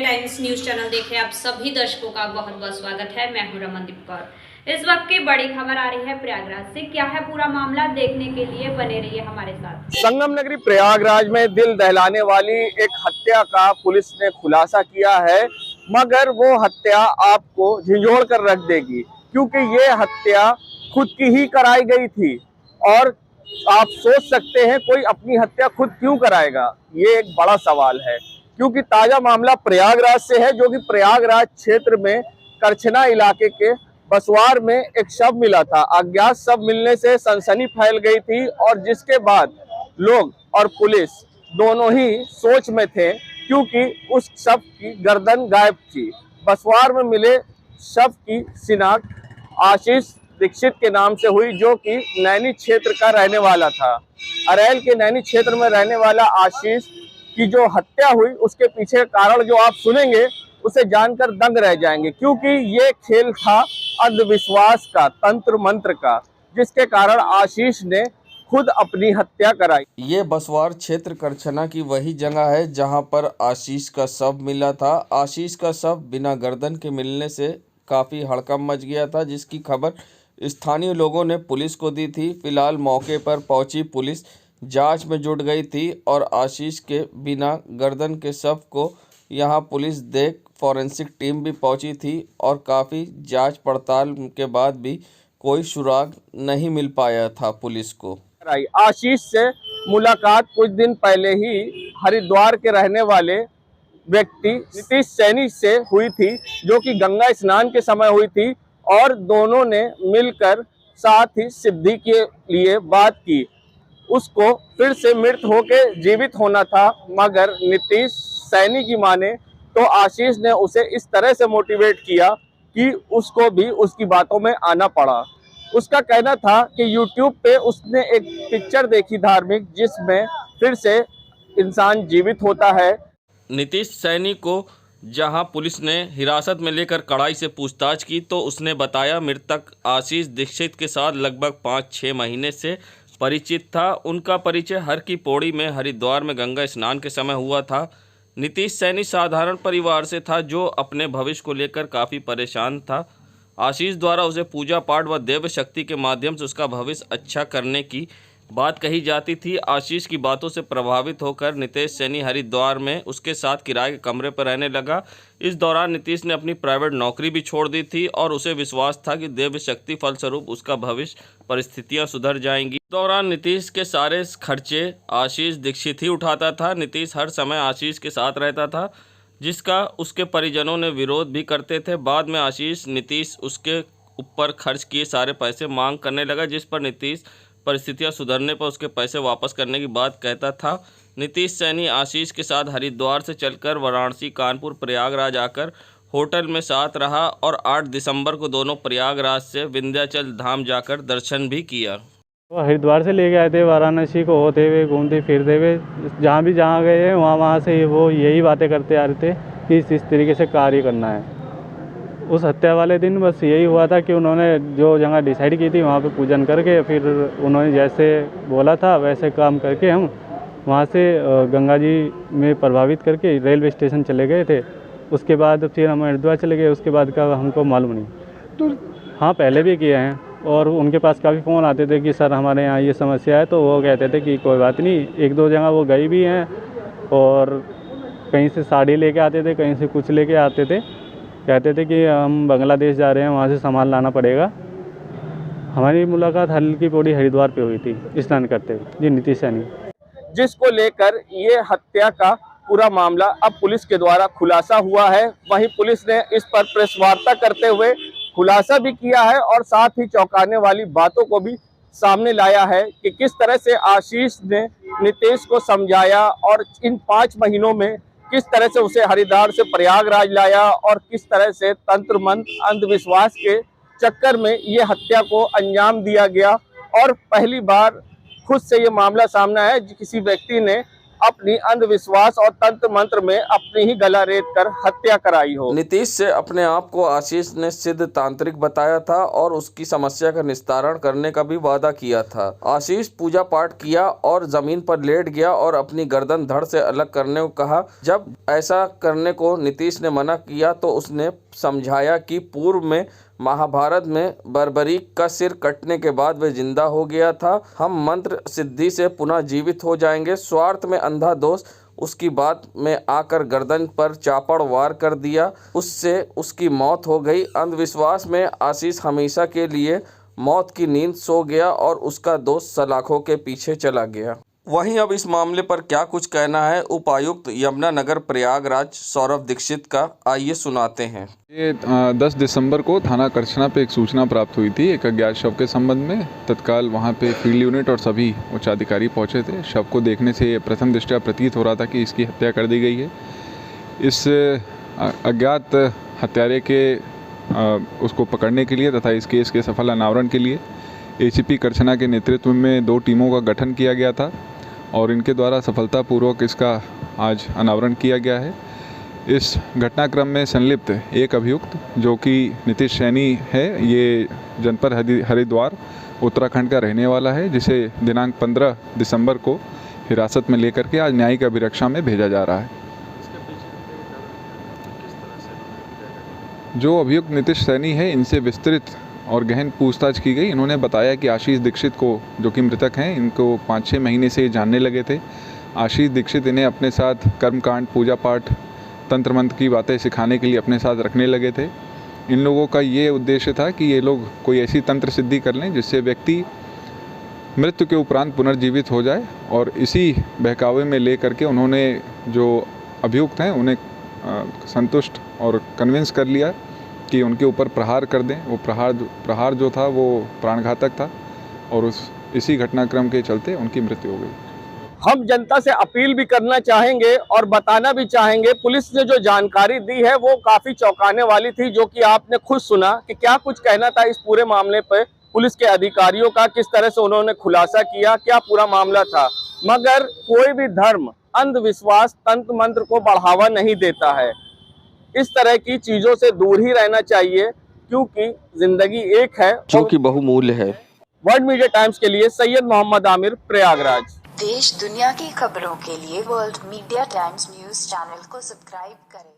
Times news channel देखे आप सभी दर्शकों का बहुत बहुत स्वागत है। मैं हूं रमनदीप कौर। इस वक्त की बड़ी खबर आ रही है प्रयागराज से। क्या है पूरा मामला, देखने के लिए बने रहिए हमारे साथ। संगम नगरी प्रयागराज में दिल दहलाने वाली एक हत्या का पुलिस ने खुलासा किया है, मगर वो हत्या आपको झिंझोड़ कर रख देगी, क्योंकि ये हत्या खुद की ही कराई गई थी। और आप सोच सकते हैं कोई अपनी हत्या खुद क्यों कराएगा, ये एक बड़ा सवाल है। क्योंकि ताजा मामला प्रयागराज से है, जो कि प्रयागराज क्षेत्र में करछना इलाके के बसवार में एक शव मिला था। अज्ञात शव मिलने से सनसनी फैल गई थी और जिसके बाद लोग और पुलिस दोनों ही सोच में थे, क्योंकि उस शव की गर्दन गायब थी। बसवार में मिले शव की शिनाख्त आशीष दीक्षित के नाम से हुई, जो कि नैनी क्षेत्र का रहने वाला था। अरैल के नैनी क्षेत्र में रहने वाला आशीष की जो हत्या हुई, उसके पीछे कारण जो आप सुनेंगे उसे जानकर दंग रह जाएंगे, क्योंकि ये खेल था अंधविश्वास का, तंत्र मंत्र का, जिसके कारण आशीष ने खुद अपनी हत्या कराई। ये बसवार क्षेत्र करछना की वही जगह है जहां पर आशीष का शव मिला था। आशीष का शव बिना गर्दन के मिलने से काफ़ी हड़कंप मच गया था, जिसकी खबर स्थानीय लोगों ने पुलिस को दी थी। फिलहाल मौके पर पहुंची पुलिस जांच में जुट गई थी और आशीष के बिना गर्दन के शव को यहां पुलिस देख फॉरेंसिक टीम भी पहुंची थी और काफ़ी जांच पड़ताल के बाद भी कोई सुराग नहीं मिल पाया था पुलिस को। आशीष से मुलाकात कुछ दिन पहले ही हरिद्वार के रहने वाले व्यक्ति नीतीश सैनी से हुई थी, जो कि गंगा स्नान के समय हुई थी, और दोनों ने मिलकर साथ ही सिद्धि के लिए बात की। उसको फिर से मृत होके जीवित होना था, मगर नीतीश सैनी की माने तो आशीष ने उसे इस तरह से मोटिवेट किया कि उसको भी उसकी बातों में आना पड़ा। उसका कहना था कि YouTube पे उसने एक पिक्चर देखी धार्मिक, जिसमें फिर से इंसान जीवित होता है। नीतीश सैनी को जहां पुलिस ने हिरासत में लेकर कड़ाई से पूछताछ की तो उसने बताया मृतक आशीष दीक्षित के साथ लगभग 5-6 महीने से परिचित था। उनका परिचय हर की पौड़ी में हरिद्वार में गंगा स्नान के समय हुआ था। नीतीश सैनी साधारण परिवार से था, जो अपने भविष्य को लेकर काफ़ी परेशान था। आशीष द्वारा उसे पूजा पाठ व देव शक्ति के माध्यम से उसका भविष्य अच्छा करने की बात कही जाती थी। आशीष की बातों से प्रभावित होकर नीतीश सैनी हरिद्वार में उसके साथ किराए के कमरे पर रहने लगा। इस दौरान नीतीश ने अपनी प्राइवेट नौकरी भी छोड़ दी थी और उसे विश्वास था कि देव शक्ति फलस्वरूप उसका भविष्य परिस्थितियां सुधर जाएंगी। इस दौरान नीतीश के सारे खर्चे आशीष दीक्षित ही उठाता था। नीतीश हर समय आशीष के साथ रहता था, जिसका उसके परिजनों ने विरोध भी करते थे। बाद में आशीष नीतीश उसके ऊपर खर्च किए सारे पैसे मांग करने लगा, जिस पर नीतीश परिस्थितियां सुधरने पर उसके पैसे वापस करने की बात कहता था। नीतीश सैनी आशीष के साथ हरिद्वार से चलकर वाराणसी, कानपुर, प्रयागराज आकर होटल में साथ रहा और 8 दिसंबर को दोनों प्रयागराज से विंध्याचल धाम जाकर दर्शन भी किया। वो हरिद्वार से लेके आए थे, वाराणसी को होते हुए घूमते फिरते हुए जहाँ गए हैं वहाँ से वो यही बातें करते आ रहे थे कि इस तरीके से कार्य करना है। उस हत्या वाले दिन बस यही हुआ था कि उन्होंने जो जगह डिसाइड की थी वहाँ पे पूजन करके फिर उन्होंने जैसे बोला था वैसे काम करके हम वहाँ से गंगा जी में प्रभावित करके रेलवे स्टेशन चले गए थे। उसके बाद फिर हम हरिद्वार चले गए, उसके बाद का हमको मालूम नहीं। तो हाँ, पहले भी किए हैं और उनके पास काफ़ी फ़ोन आते थे कि सर हमारे यहाँ ये समस्या है, तो वो कहते थे कि कोई बात नहीं। 1-2 जगह वो गई भी हैं और कहीं से साड़ी लेके आते थे, कहीं से कुछ लेके आते थे। कहते थे कि हम बांग्लादेश जा रहे हैं, वहाँ से सामान लाना पड़ेगा। हमारी मुलाकात हल्की पौड़ी हरिद्वार पे हुई थी स्नान करते हुए जी नीतीश सैनी, जिसको लेकर ये हत्या का पूरा मामला अब पुलिस के द्वारा खुलासा हुआ है। वहीं पुलिस ने इस पर प्रेस वार्ता करते हुए खुलासा भी किया है और साथ ही चौंकाने वाली बातों को भी सामने लाया है कि किस तरह से आशीष ने नीतीश को समझाया और इन 5 महीनों में किस तरह से उसे हरिद्वार से प्रयागराज लाया और किस तरह से तंत्र मंत्र अंधविश्वास के चक्कर में ये हत्या को अंजाम दिया गया। और पहली बार खुद से ये मामला सामने आया, किसी व्यक्ति ने अपनी अंधविश्वास और तंत्र मंत्र में अपनी ही गला रेत कर हत्या कराई हो। नीतीश से अपने आप को आशीष ने सिद्ध तांत्रिक बताया था और उसकी समस्या का निस्तारण करने का भी वादा किया था। आशीष पूजा पाठ किया और जमीन पर लेट गया और अपनी गर्दन धड़ से अलग करने को कहा। जब ऐसा करने को नीतीश ने मना किया तो उसने समझाया कि पूर्व में महाभारत में बर्बरीक का सिर कटने के बाद वह जिंदा हो गया था। हम मंत्र सिद्धि से पुनः जीवित हो जाएंगे। स्वार्थ में अंधा दोष उसकी बात में आकर गर्दन पर चापड़ वार कर दिया, उससे उसकी मौत हो गई। अंधविश्वास में आशीष हमेशा के लिए मौत की नींद सो गया और उसका दोस्त सलाखों के पीछे चला गया। वहीं अब इस मामले पर क्या कुछ कहना है उपायुक्त यमुनानगर प्रयागराज सौरभ दीक्षित का, आइए सुनाते हैं। ये 10 दिसंबर को थाना करछना पे एक सूचना प्राप्त हुई थी एक अज्ञात शव के संबंध में। तत्काल वहां पे फील्ड यूनिट और सभी उच्चाधिकारी पहुंचे थे। शव को देखने से प्रथम दृष्टया प्रतीत हो रहा था कि इसकी हत्या कर दी गई है। इस अज्ञात हत्यारे के उसको पकड़ने के लिए तथा इस केस के सफल अनावरण के लिए एसीपी करछना के नेतृत्व में 2 टीमों का गठन किया गया था और इनके द्वारा सफलतापूर्वक इसका आज अनावरण किया गया है। इस घटनाक्रम में संलिप्त एक अभियुक्त जो कि नीतीश सैनी है, ये जनपद हरिद्वार उत्तराखंड का रहने वाला है, जिसे दिनांक 15 दिसंबर को हिरासत में लेकर के आज न्यायिक अभिरक्षा में भेजा जा रहा है। जो अभियुक्त नीतीश सैनी है, इनसे विस्तृत और गहन पूछताछ की गई। इन्होंने बताया कि आशीष दीक्षित को, जो कि मृतक हैं, इनको 5-6 महीने से जानने लगे थे। आशीष दीक्षित इन्हें अपने साथ कर्मकांड, पूजा पाठ, तंत्र मंत्र की बातें सिखाने के लिए अपने साथ रखने लगे थे। इन लोगों का ये उद्देश्य था कि ये लोग कोई ऐसी तंत्र सिद्धि कर लें जिससे व्यक्ति मृत्यु के उपरांत पुनर्जीवित हो जाए, और इसी बहकावे में ले करके उन्होंने जो अभियुक्त हैं उन्हें संतुष्ट और कन्विंस कर लिया कि उनके ऊपर प्रहार कर दें। वो प्रहार जो था वो प्राणघातक था और इसी घटनाक्रम के चलते उनकी मृत्यु हो गई। हम जनता से अपील भी करना चाहेंगे और बताना भी चाहेंगे, पुलिस ने जो जानकारी दी है वो काफी चौंकाने वाली थी, जो कि आपने खुद सुना कि क्या कुछ कहना था इस पूरे मामले पर पुलिस के अधिकारियों का, किस तरह से उन्होंने खुलासा किया, क्या पूरा मामला था। मगर कोई भी धर्म अंधविश्वास, तंत्र मंत्र को बढ़ावा नहीं देता है। इस तरह की चीजों से दूर ही रहना चाहिए, क्योंकि जिंदगी एक है जो कि बहुमूल्य है। वर्ल्ड मीडिया टाइम्स के लिए सैयद मोहम्मद आमिर, प्रयागराज। देश दुनिया की खबरों के लिए world media times news channel को सब्सक्राइब करें।